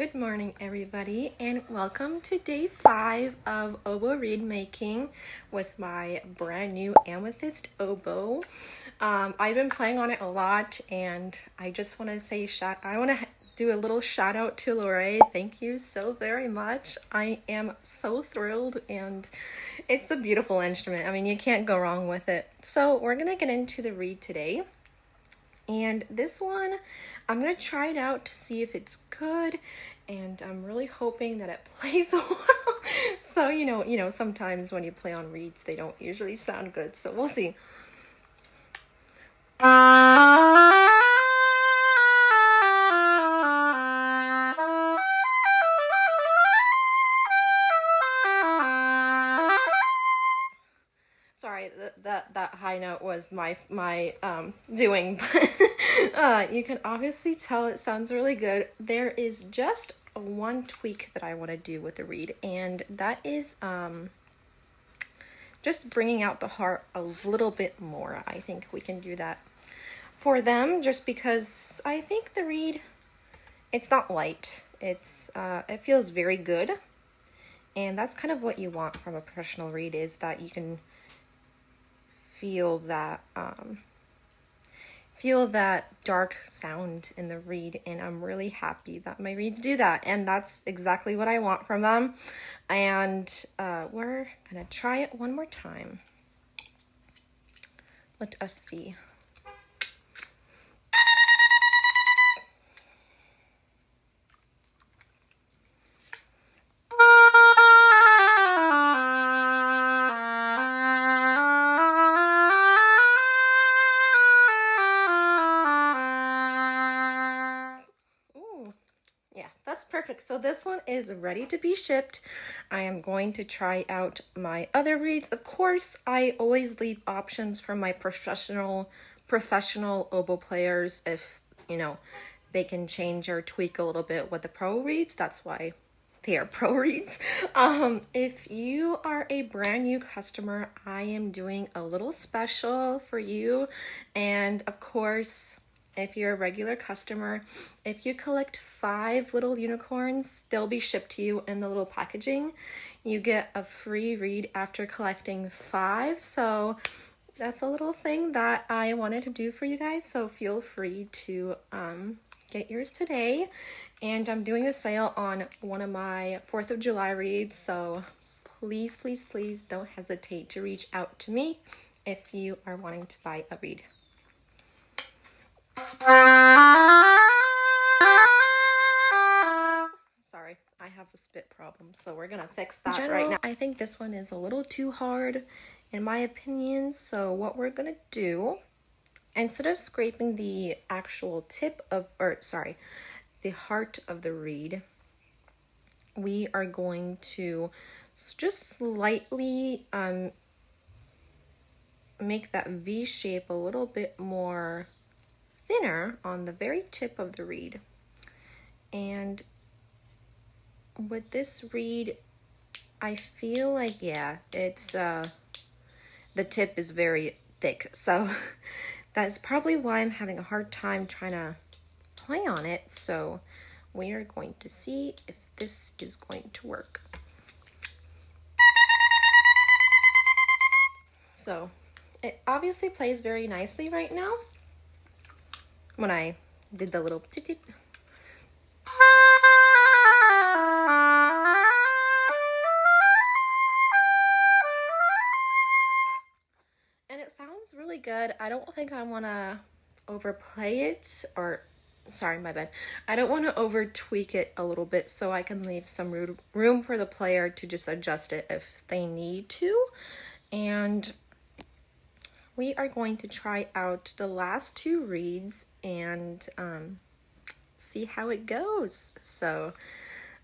Good morning, everybody, and welcome to day 5 of oboe reed making with my brand new amethyst oboe. I've been playing on it a lot, and I just want to say do a little shout out to Lorèe. Thank you so very much. I am so thrilled, and it's a beautiful instrument. I mean, you can't go wrong with it. So we're gonna get into the reed today. And this one, I'm gonna try it out to see if it's good, and I'm really hoping that it plays well. So you know, sometimes when you play on reeds, they don't usually sound good. So we'll see. Sorry, that high note was my doing, but you can obviously tell it sounds really good. There is just one tweak that I want to do with the reed, and that is just bringing out the heart a little bit more. I think we can do that for them, just because I think the reed, it's not light. It feels very good, and that's kind of what you want from a professional reed, is that you can feel that dark sound in the reed, and I'm really happy that my reeds do that, and that's exactly what I want from them. And we're gonna try it one more time. Let us see. Yeah, that's perfect. So this one is ready to be shipped. I am going to try out my other reeds. Of course, I always leave options for my professional oboe players if, you know, they can change or tweak a little bit with the pro reeds. That's why they are pro reeds. If you are a brand new customer, I am doing a little special for you. And of course, if you're a regular customer, if you collect 5 little unicorns, they'll be shipped to you in the little packaging. You get a free reed after collecting 5. So that's a little thing that I wanted to do for you guys. So feel free to get yours today. And I'm doing a sale on one of my 4th of July reeds. So please, please, please don't hesitate to reach out to me if you are wanting to buy a reed. Sorry, I have a spit problem, so we're gonna fix that right now. I think this one is a little too hard in my opinion, so what we're gonna do, instead of scraping the actual tip of, the heart of the reed, we are going to just slightly make that V shape a little bit more thinner on the very tip of the reed. And with this reed, I feel like, yeah, it's the tip is very thick, so that's probably why I'm having a hard time trying to play on it. So we are going to see if this is going to work. So it obviously plays very nicely right now. When I did the little tip, and it sounds really good. I don't think I want to overplay it, or sorry, my bad. I don't want to over tweak it a little bit, so I can leave some room for the player to just adjust it if they need to. And we are going to try out the last 2 reeds and see how it goes. So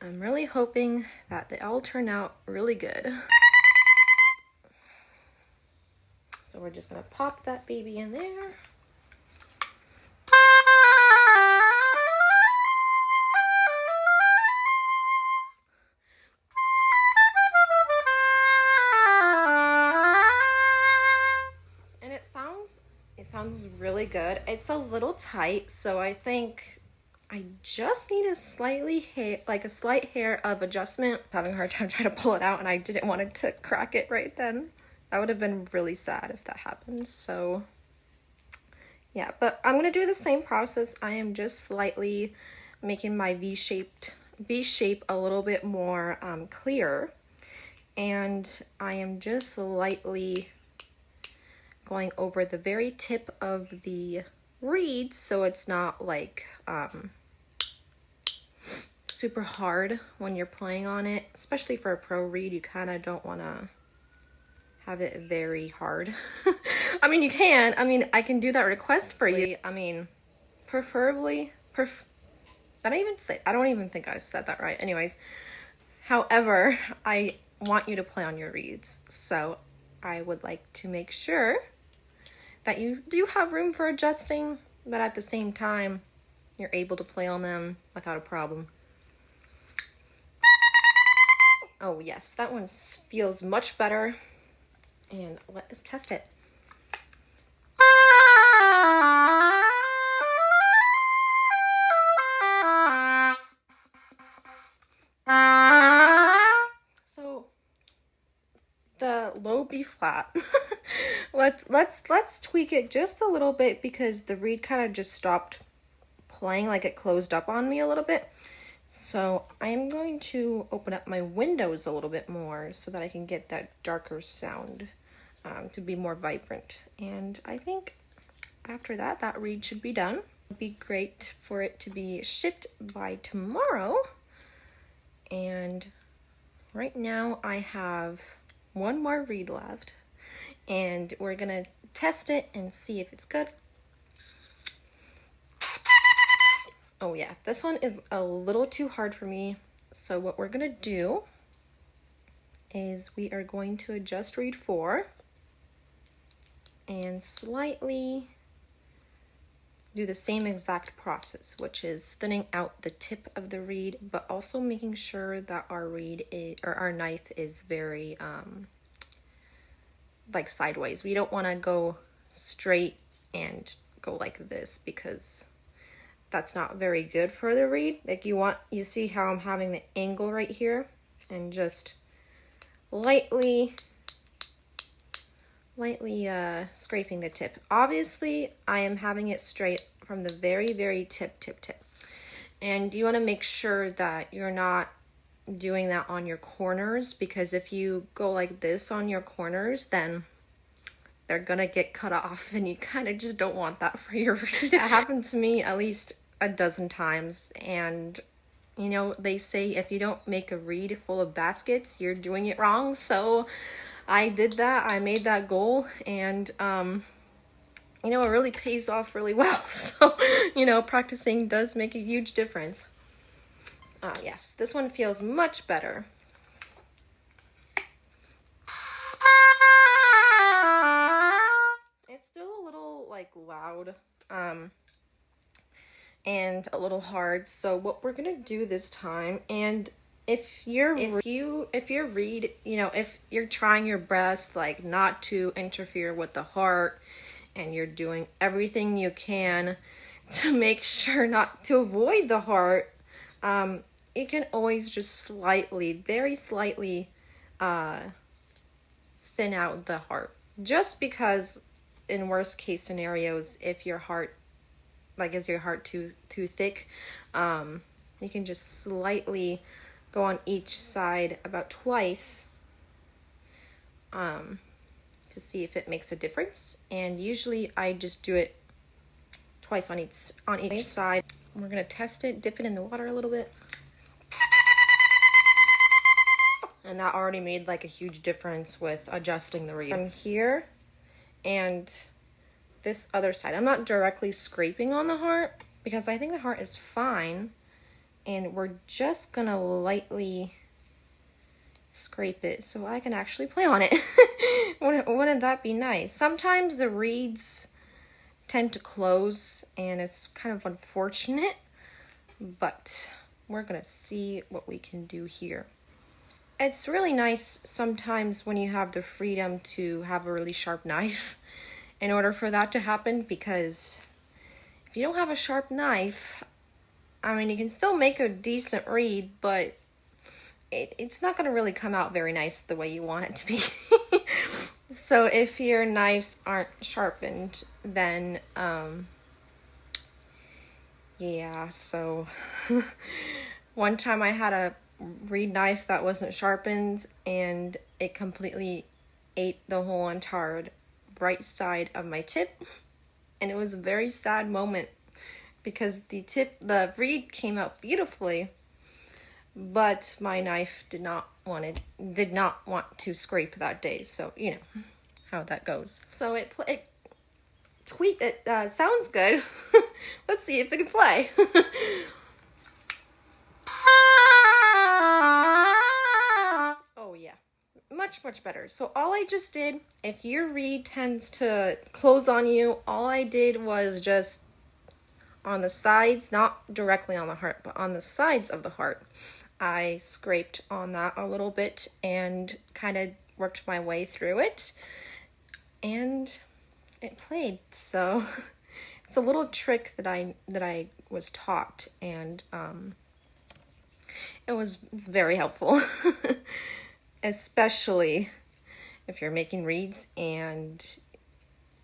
I'm really hoping that they all turn out really good. So we're just gonna pop that baby in there. And it sounds really good. It's a little tight, so I think I just need a slight hair of adjustment. I'm having a hard time trying to pull it out, and I didn't want it to crack it right then. That would have been really sad if that happened. So yeah, but I'm gonna do the same process. I am just slightly making my V shape a little bit more clear, and I am just lightly going over the very tip of the reed, so it's not like super hard when you're playing on it. Especially for a pro reed, you kind of don't want to have it very hard. I mean, you can. I mean, I can do that request for you. I mean, preferably, I don't even think I said that right. Anyways, however, I want you to play on your reeds, so I would like to make sure that you do have room for adjusting, but at the same time, you're able to play on them without a problem. Oh yes, that one feels much better. And let us test it. So the low B flat. let's tweak it just a little bit because the reed kind of just stopped playing, like it closed up on me a little bit. So I'm going to open up my windows a little bit more so that I can get that darker sound to be more vibrant. And I think after that, that reed should be done. It'd be great for it to be shipped by tomorrow. And right now I have one more reed left, and we're gonna test it and see if it's good. Oh yeah, this one is a little too hard for me. So what we're gonna do is we are going to adjust reed 4 and slightly do the same exact process, which is thinning out the tip of the reed, but also making sure that our our knife is very like sideways. We don't want to go straight and go like this because that's not very good for the reed. Like you see how I'm having the angle right here, and just lightly scraping the tip. Obviously, I am having it straight from the very tip. And you want to make sure that you're not doing that on your corners, because if you go like this on your corners, then they're gonna get cut off, and you kind of just don't want that for your reed. That happened to me at least a dozen times, and you know, they say if you don't make a reed full of baskets, you're doing it wrong. So I did that. I made that goal, and you know, it really pays off really well. So, you know, practicing does make a huge difference. Yes, this one feels much better. It's still a little like loud and a little hard. So what we're gonna do this time, and if your reed, you know, if you're trying your best like not to interfere with the heart, and you're doing everything you can to make sure not to avoid the heart, you can always just very slightly thin out the heart. Just because in worst case scenarios, if your heart, is your heart too thick, you can just slightly go on each side about twice to see if it makes a difference. And usually I just do it twice on each side. We're gonna test it, dip it in the water a little bit. And that already made like a huge difference with adjusting the reed. From here and this other side, I'm not directly scraping on the heart because I think the heart is fine, and we're just gonna lightly scrape it so I can actually play on it. Wouldn't that be nice? Sometimes the reeds tend to close, and it's kind of unfortunate, but we're gonna see what we can do here. It's really nice sometimes when you have the freedom to have a really sharp knife in order for that to happen, because if you don't have a sharp knife, I mean, you can still make a decent reed, but it's not going to really come out very nice the way you want it to be. So if your knives aren't sharpened, then, yeah, so one time I had a reed knife that wasn't sharpened, and it completely ate the whole entire right side of my tip, and it was a very sad moment because the reed came out beautifully, but my knife did not want to scrape that day. So you know how that goes. So it sounds good. Let's see if it can play. Oh yeah, much better. So all I just did, if your reed tends to close on you, all I did was just on the sides, not directly on the heart, but on the sides of the heart, I scraped on that a little bit and kind of worked my way through it, and it played. So it's a little trick that I was taught, and it's very helpful, especially if you're making reeds and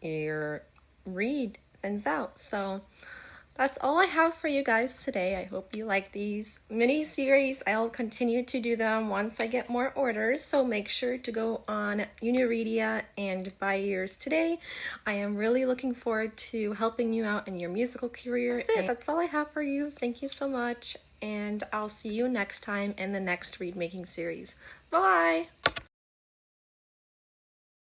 your reed thins out. So that's all I have for you guys today. I hope you like these mini series. I'll continue to do them once I get more orders, so make sure to go on Uniredia and buy yours today. I am really looking forward to helping you out in your musical career. That's all I have for you. Thank you so much, and I'll see you next time in the next reed making series. Bye!